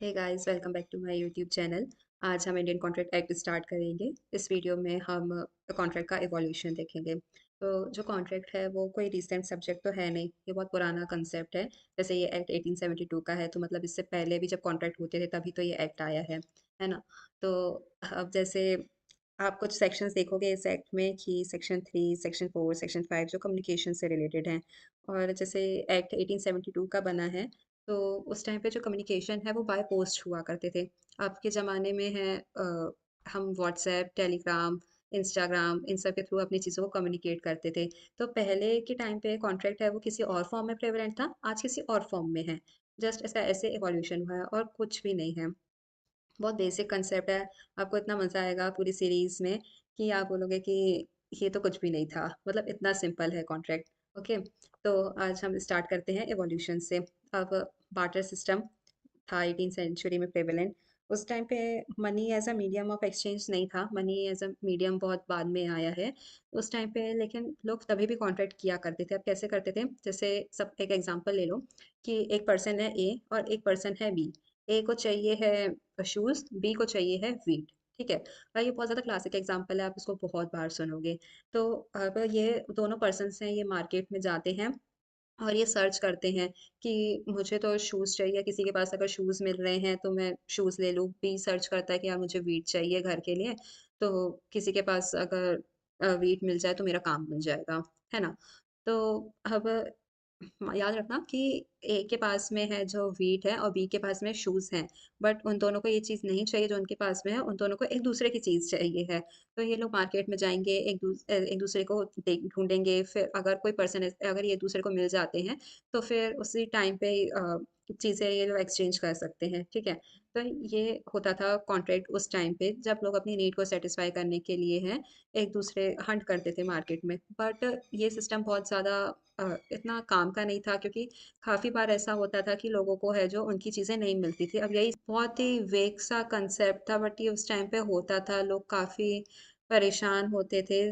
Hey guys, welcome back to my YouTube channel. आज हम Indian contract act start करेंगे। इस वीडियो में हम कॉन्ट्रैक्ट का इवोल्यूशन देखेंगे। तो जो कॉन्ट्रैक्ट है वो कोई रिसेंट सब्जेक्ट तो है नहीं, ये बहुत पुराना कंसेप्ट है। जैसे ये एक्ट 1872 का है, तो मतलब इससे पहले भी जब कॉन्ट्रैक्ट होते थे तभी तो ये एक्ट आया है ना। तो अब जैसे आप कुछ सेक्शंस देखोगे इस एक्ट में कि सेक्शन 3, सेक्शन 4, सेक्शन 5 जो कम्युनिकेशन से रिलेटेड हैं। और जैसे एक्ट 1872 का बना है, तो उस टाइम पे जो कम्युनिकेशन है वो बाय पोस्ट हुआ करते थे। अब के ज़माने में है हम व्हाट्सएप, टेलीग्राम, इंस्टाग्राम इन सब के थ्रू अपनी चीज़ों को कम्युनिकेट करते थे। तो पहले के टाइम पे कॉन्ट्रैक्ट है वो किसी और फॉर्म में प्रेवलेंट था, आज किसी और फॉर्म में है। जस्ट ऐसा ऐसे इवोल्यूशन हुआ है और कुछ भी नहीं है। बहुत बेसिक कंसेप्ट है। आपको इतना मज़ा आएगा पूरी सीरीज़ में कि आप बोलोगे कि ये तो कुछ भी नहीं था। मतलब इतना सिंपल है कॉन्ट्रैक्ट। ओके, तो आज हम स्टार्ट करते हैं इवोल्यूशन से। अब बार्टर सिस्टम था 18 सेंचुरी में प्रेवलेंट। उस टाइम पे money as a medium of exchange नहीं था, मनी एज अ मीडियम बहुत बाद में आया है उस टाइम पे। लेकिन लोग तभी भी कॉन्ट्रैक्ट किया करते थे। अब कैसे करते थे, जैसे सब एक एग्जांपल ले लो कि एक पर्सन है ए और एक पर्सन है बी। ए को चाहिए है शूज़, बी को चाहिए है वीट। ठीक है, और ये बहुत ज़्यादा क्लासिक एग्जांपल है, आप इसको बहुत बार सुनोगे। तो अब ये दोनों पर्सन्स हैं, ये मार्केट में जाते हैं और ये सर्च करते हैं कि मुझे तो शूज़ चाहिए। किसी के पास अगर शूज़ मिल रहे हैं तो मैं शूज़ ले लूँ। बी सर्च करता है कि यार मुझे वीट चाहिए घर के लिए, तो किसी के पास अगर वीट मिल जाए तो मेरा काम बन जाएगा, है ना। तो अब याद रखना कि ए के पास में है जो वीट है और बी के पास में शूज़ हैं, बट उन दोनों को ये चीज़ नहीं चाहिए जो उनके पास में है, उन दोनों को एक दूसरे की चीज़ चाहिए है। तो ये लोग मार्केट में जाएंगे, एक दूसरे को ढूंढेंगे। फिर अगर कोई पर्सन अगर ये एक दूसरे को मिल जाते हैं तो फिर उसी टाइम पे चीज़ें ये लोग एक्सचेंज कर सकते हैं। ठीक है, तो ये होता था कॉन्ट्रैक्ट उस टाइम पे जब लोग अपनी नीड को सेटिस्फाई करने के लिए है एक दूसरे हंट करते थे मार्केट में। बट ये सिस्टम बहुत ज़्यादा इतना काम का नहीं था, क्योंकि काफ़ी बार ऐसा होता था कि लोगों को है जो उनकी चीज़ें नहीं मिलती थी। अब यही बहुत ही वेग सा कंसेप्ट था, बट ये उस टाइम पे होता था, लोग काफ़ी परेशान होते थे।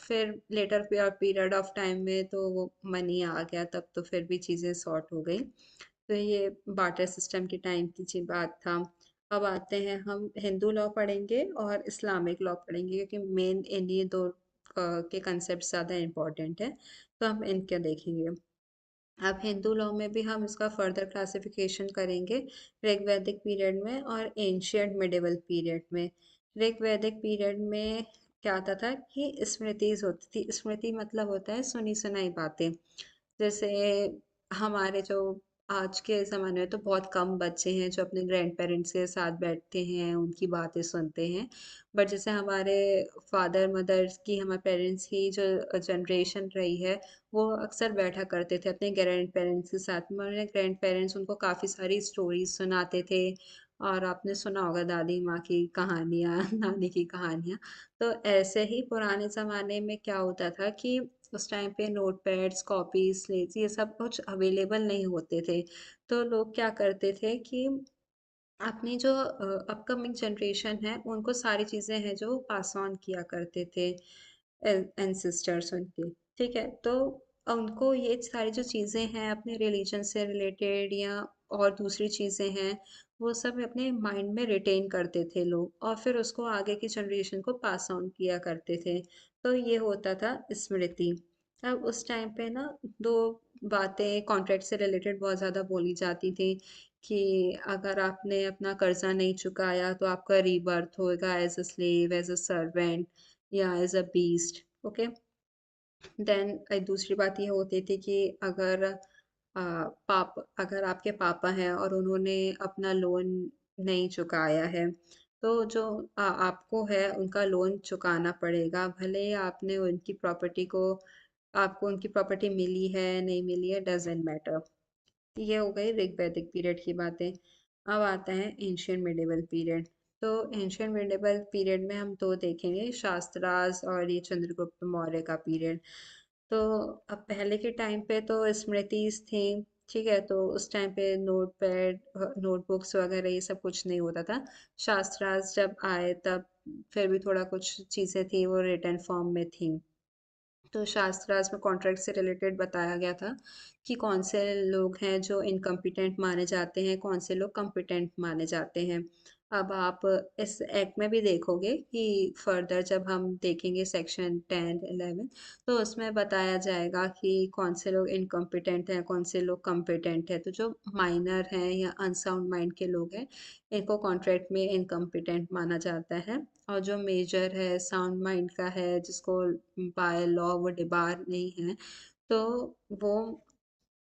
फिर लेटर पीरियड ऑफ टाइम में तो वो मनी आ गया, तब तो फिर भी चीज़ें सॉर्ट हो गई। तो ये बार्टर सिस्टम के टाइम की बात था। अब आते हैं, हम हिंदू लॉ पढ़ेंगे और इस्लामिक लॉ पढ़ेंगे, क्योंकि मेन इन्हीं दो के कंसेप्ट ज़्यादा इम्पोर्टेंट है, तो हम इनके देखेंगे। अब हिंदू लॉ में भी हम इसका फर्दर क्लासिफिकेशन करेंगे ऋग्वैदिक पीरियड में और एंशियंट मिडिवल पीरियड में। ऋग्वैदिक पीरियड में क्या आता था कि स्मृतिज होती थी। स्मृति मतलब होता है सुनी सुनाई बातें। जैसे हमारे जो आज के ज़माने में तो बहुत कम बच्चे हैं जो अपने ग्रैंड पेरेंट्स के साथ बैठते हैं, उनकी बातें सुनते हैं। बट जैसे हमारे फादर मदर्स की, हमारे पेरेंट्स की जो जनरेशन रही है, वो अक्सर बैठा करते थे अपने ग्रैंड पेरेंट्स के साथ में। मेरे ग्रैंड पेरेंट्स उनको काफ़ी सारी स्टोरीज सुनाते थे। और आपने सुना होगा दादी माँ की कहानियाँ नानी की कहानियाँ। तो ऐसे ही पुराने ज़माने में क्या होता था कि उस टाइम पे नोट पैड्स, कॉपीज, स्लेट्स ये सब कुछ अवेलेबल नहीं होते थे। तो लोग क्या करते थे कि अपनी जो अपकमिंग जनरेशन है उनको सारी चीज़ें हैं जो पास ऑन किया करते थे एंसेस्टर्स उनके। ठीक है, तो उनको ये सारी जो चीज़ें हैं अपने रिलीजन से रिलेटेड या और दूसरी चीज़ें हैं, वो सब अपने माइंड में रिटेन करते थे लोग और फिर उसको आगे की जनरेशन को पास ऑन किया करते थे। तो ये होता था स्मृति। अब उस टाइम पे ना दो बातें कॉन्ट्रैक्ट से रिलेटेड बहुत ज़्यादा बोली जाती थी कि अगर आपने अपना कर्जा नहीं चुकाया तो आपका रीबर्थ होएगा as a slave, as a servant या as a beast. Okay, then एक दूसरी बात ये होती थी कि अगर अगर आपके पापा हैं और उन्होंने अपना लोन नहीं चुकाया है, तो जो आपको है उनका लोन चुकाना पड़ेगा, भले ही आपने उनकी प्रॉपर्टी को, आपको उनकी प्रॉपर्टी मिली है नहीं मिली है, डजेंट मैटर। ये हो गई ऋग्वैदिक पीरियड की बातें। अब आता है एंशियंट मिडिवल पीरियड। तो एंशियंट मिडिवल पीरियड में हम दो देखेंगे, शास्त्राज और ये चंद्रगुप्त मौर्य का पीरियड। तो अब पहले के टाइम पे तो स्मृतिज थी। ठीक है, तो उस टाइम पे नोट पैड, नोटबुक्स वगैरह ये सब कुछ नहीं होता था। शास्त्राज जब आए तब फिर भी थोड़ा कुछ चीज़ें थी वो रिटर्न फॉर्म में थी। तो शास्त्रार्थ में कॉन्ट्रैक्ट से रिलेटेड बताया गया था कि कौन से लोग हैं जो इनकम्पिटेंट माने जाते हैं, कौन से लोग कम्पिटेंट माने जाते हैं। अब आप इस एक्ट में भी देखोगे कि फर्दर जब हम देखेंगे सेक्शन 10, 11, तो उसमें बताया जाएगा कि कौन से लोग इनकम्पिटेंट हैं, कौन से लोग कम्पिटेंट हैं। तो जो माइनर हैं या अनसाउंड माइंड के लोग हैं, इनको कॉन्ट्रैक्ट में इनकम्पिटेंट माना जाता है। और जो मेजर है, साउंड माइंड का है, जिसको बाय लॉ वो डिबार नहीं है, तो वो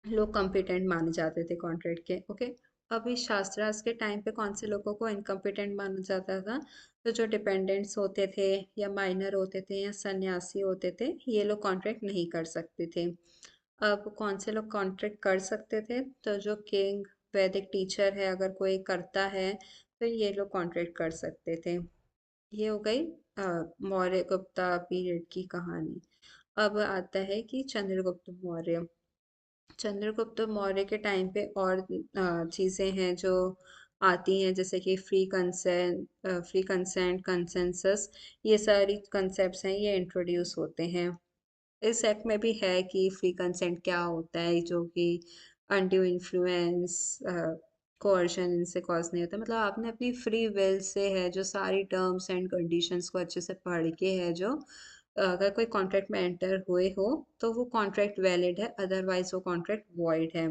लोग कॉम्पिटेंट माने जाते थे कॉन्ट्रैक्ट के। ओके। अभी शास्त्रार्थ के टाइम पे कौन से लोगों को इनकम्पिटेंट माना जाता था? तो जो डिपेंडेंट्स होते थे या माइनर होते थे या सन्यासी होते थे, ये लोग कॉन्ट्रैक्ट नहीं कर सकते थे। अब कौन से लोग कॉन्ट्रैक्ट कर सकते थे? तो जो किंग, वैदिक टीचर है, अगर कोई करता है तो ये लोग कॉन्ट्रैक्ट कर सकते थे। ये हो गई मौर्य गुप्ता पीरियड की कहानी। अब आता है कि चंद्रगुप्त मौर्य। चंद्रगुप्त मौर्य के टाइम पे और चीज़ें हैं जो आती हैं, जैसे कि फ्री कंसेंट, कंसेंसस, ये सारी कंसेप्ट्स हैं, ये इंट्रोड्यूस होते हैं। इस एक्ट में भी है कि फ्री कंसेंट क्या होता है, जो कि अनड्यू इन्फ्लुएंस, कोerशन इनसे कॉज नहीं होता। मतलब आपने अपनी फ्री विल से है जो सारी टर्म्स एंड कंडीशंस को अच्छे से पढ़ के है जो अगर कोई कॉन्ट्रैक्ट में एंटर हुए हो तो वो कॉन्ट्रैक्ट वैलिड है, अदरवाइज वो कॉन्ट्रैक्ट वॉइड है।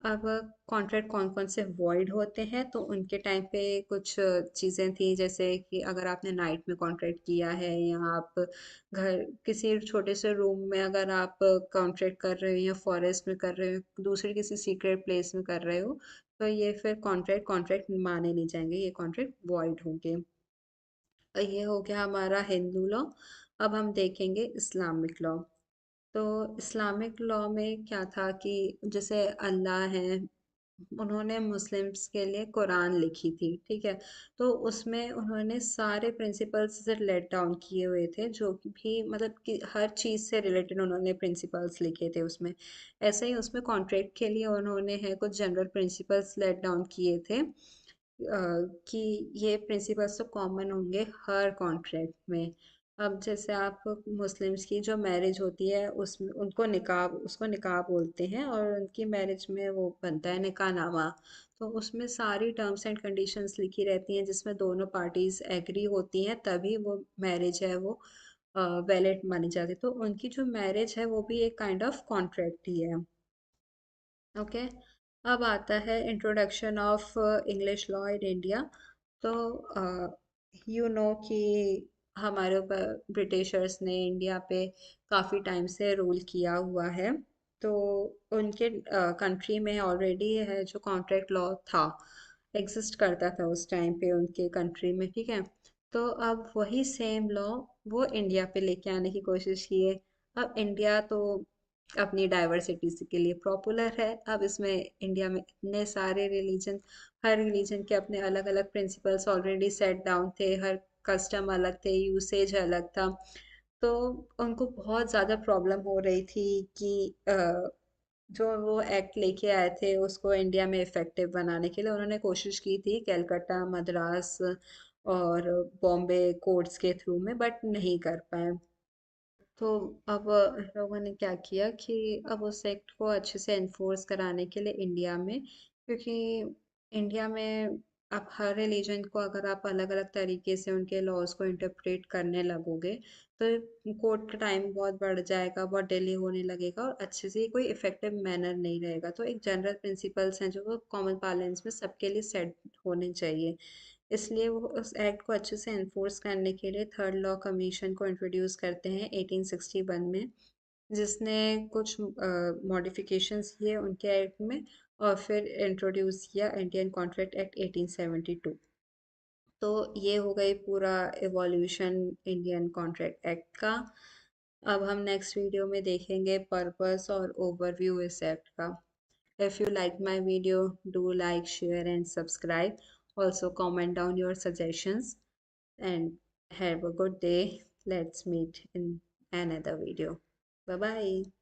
अब कॉन्ट्रैक्ट कौन कौन से वॉइड होते हैं, तो उनके टाइम पे कुछ चीज़ें थी, जैसे कि अगर आपने नाइट में कॉन्ट्रैक्ट किया है या आप घर किसी छोटे से रूम में अगर आप कॉन्ट्रैक्ट कर रहे हो या फॉरेस्ट में कर रहे हो, दूसरी किसी सीक्रेट प्लेस में कर रहे हो, तो ये फिर कॉन्ट्रैक्ट कॉन्ट्रैक्ट माने नहीं जाएंगे, ये कॉन्ट्रैक्ट वॉइड होंगे। ये हो गया हमारा हिंदू लॉ। अब हम देखेंगे इस्लामिक लॉ। तो इस्लामिक लॉ में क्या था कि जैसे अल्लाह है, उन्होंने मुस्लिम्स के लिए कुरान लिखी थी, ठीक है। तो उसमें उन्होंने सारे प्रिंसिपल्स से लेट डाउन किए हुए थे, जो भी मतलब कि हर चीज़ से रिलेटेड उन्होंने प्रिंसिपल्स लिखे थे उसमें। ऐसे ही उसमें कॉन्ट्रैक्ट के लिए उन्होंने है कुछ जनरल प्रिंसिपल्स लेट डाउन किए थे, कि ये प्रिंसिपल्स तो कॉमन होंगे हर कॉन्ट्रैक्ट में। अब जैसे आप मुस्लिम्स की जो मैरिज होती है उसमें उनको निकाह, उसको निकाह बोलते हैं, और उनकी मैरिज में वो बनता है निकाहनामा। तो उसमें सारी टर्म्स एंड कंडीशंस लिखी रहती हैं, जिसमें दोनों पार्टीज एग्री होती हैं, तभी वो मैरिज है वो वैलिड मानी जाती है। तो उनकी जो मैरिज है वो भी एक काइंड ऑफ कॉन्ट्रैक्ट ही है। ओके। अब आता है introduction of English law in India. तो यू नो कि हमारे ऊपर ब्रिटिशर्स ने इंडिया पे काफ़ी टाइम से रूल किया हुआ है। तो उनके कंट्री में ऑलरेडी है जो कॉन्ट्रैक्ट लॉ था, एग्जिस्ट करता था उस टाइम पे उनके कंट्री में, ठीक है। तो अब वही सेम लॉ वो इंडिया पे लेके आने की कोशिश की है। अब इंडिया तो अपनी डाइवर्सिटी के लिए पॉपुलर है। अब इसमें इंडिया में इतने सारे रिलीजन, हर रिलीजन के अपने अलग अलग प्रिंसिपल्स ऑलरेडी सेट डाउन थे, हर कस्टम अलग थे, यूसेज अलग था। तो उनको बहुत ज़्यादा प्रॉब्लम हो रही थी कि जो वो एक्ट लेके आए थे उसको इंडिया में इफेक्टिव बनाने के लिए उन्होंने कोशिश की थी कलकत्ता, मद्रास और बॉम्बे कोर्ट्स के थ्रू में, बट नहीं कर पाए। तो अब लोगों ने क्या किया कि अब उस एक्ट को अच्छे से एनफोर्स कराने के लिए इंडिया में, क्योंकि इंडिया में आप हर रिलीजन को अगर आप अलग अलग तरीके से उनके लॉज को इंटरप्रेट करने लगोगे, तो कोर्ट का टाइम बहुत बढ़ जाएगा, बहुत डिले होने लगेगा, और अच्छे से कोई इफेक्टिव मैनर नहीं रहेगा। तो एक जनरल प्रिंसिपल्स हैं जो वो कॉमन पार्लेंस में सबके लिए सेट होने चाहिए। इसलिए वो उस एक्ट को अच्छे से एनफोर्स करने के लिए थर्ड लॉ कमीशन को इंट्रोड्यूस करते हैं 1861 में, जिसने कुछ मॉडिफिकेशंस किए उनके एक्ट में, और फिर इंट्रोड्यूस किया इंडियन कॉन्ट्रैक्ट एक्ट 1872। तो ये हो गई पूरा एवोल्यूशन इंडियन कॉन्ट्रैक्ट एक्ट का। अब हम नेक्स्ट वीडियो में देखेंगे पर्पस और ओवरव्यू इस एक्ट का। If you like my video, do like, share, and subscribe. Also, comment down your suggestions and have a good day. Let's meet in another video. Bye bye.